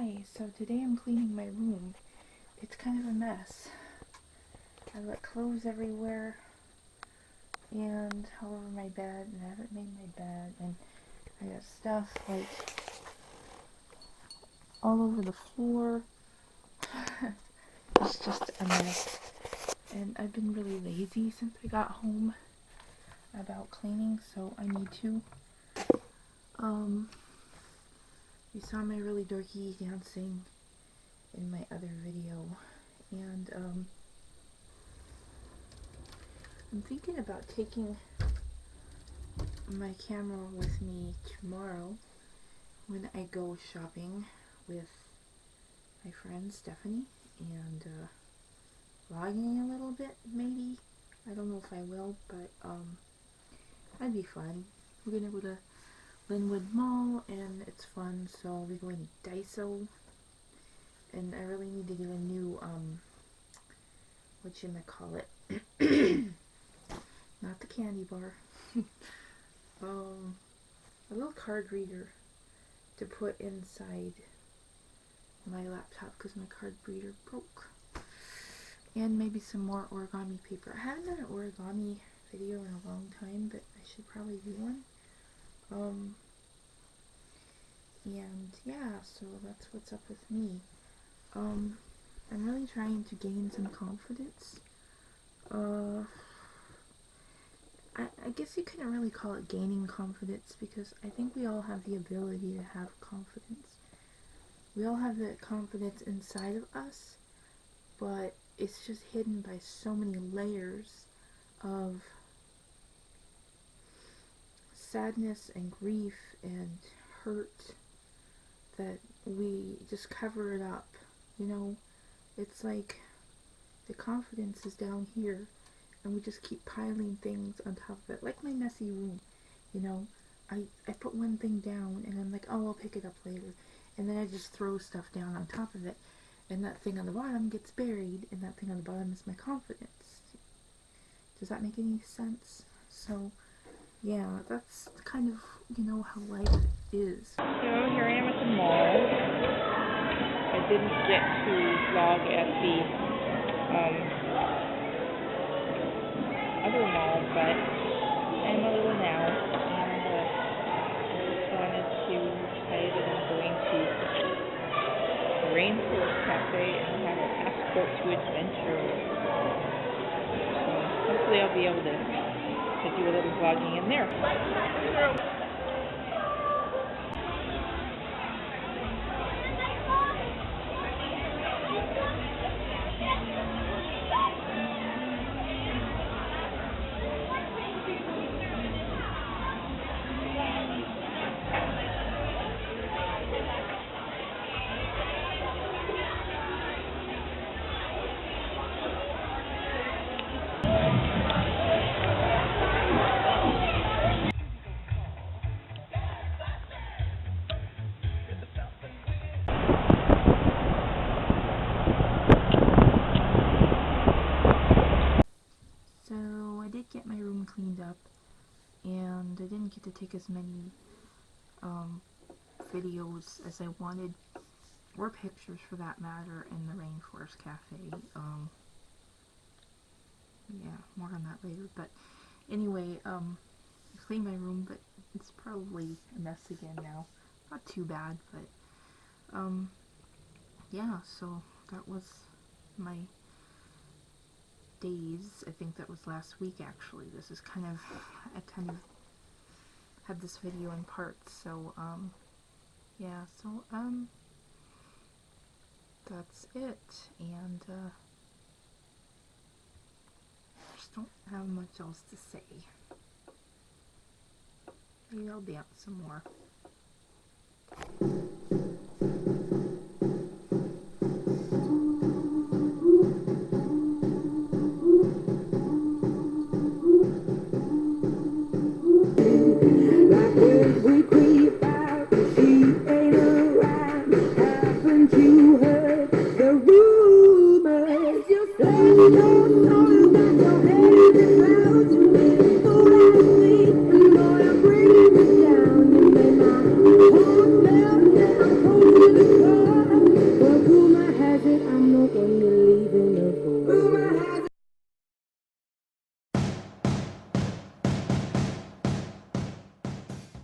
Hi, so today I'm cleaning my room. It's kind of a mess. I let clothes everywhere and all over my bed, and I haven't made my bed, and I got stuff like all over the floor. It's just a mess. And I've been really lazy since I got home about cleaning, so I need to. You saw my really dorky dancing in my other video, and I'm thinking about taking my camera with me tomorrow when I go shopping with my friend Stephanie, and vlogging a little bit, maybe. I don't know if I will, but that'd be fun. We're gonna go to Linwood Mall, and it's fun, so we're going to Daiso, and I really need to get a new, whatchamacallit, not the candy bar, a little card reader to put inside my laptop, because my card reader broke, and maybe some more origami paper. I haven't done an origami video in a long time, but I should probably do one. And yeah, so that's what's up with me. I'm really trying to gain some confidence. I guess you couldn't really call it gaining confidence, because I think we all have the ability to have confidence. We all have that confidence inside of us, but it's just hidden by so many layers of sadness and grief and hurt that we just cover it up, you know. It's like the confidence is down here, and we just keep piling things on top of it, like my messy room, you know. I put one thing down, and I'm like, oh, I'll pick it up later, and then I just throw stuff down on top of it, and that thing on the bottom gets buried, and that thing on the bottom is my confidence. Does that make any sense? So yeah, that's kind of, you know, how life is. So here I am at the mall. I didn't get to vlog at the other mall, but I'm a little now, and I just wanted to say that I'm going to the Rainforest Cafe and have a passport to adventure. So hopefully I'll be able to do a little vlogging in there. So I did get my room cleaned up, and I didn't get to take as many videos as I wanted, or pictures for that matter, in the Rainforest Cafe. Yeah, more on that later. But anyway, I cleaned my room, but it's probably a mess again now. Not too bad, but yeah, so that was my days. I think that was last week, actually. This is kind of, I kind of had this video in parts, so yeah, so that's it, and just don't have much else to say. Maybe I'll dance some more.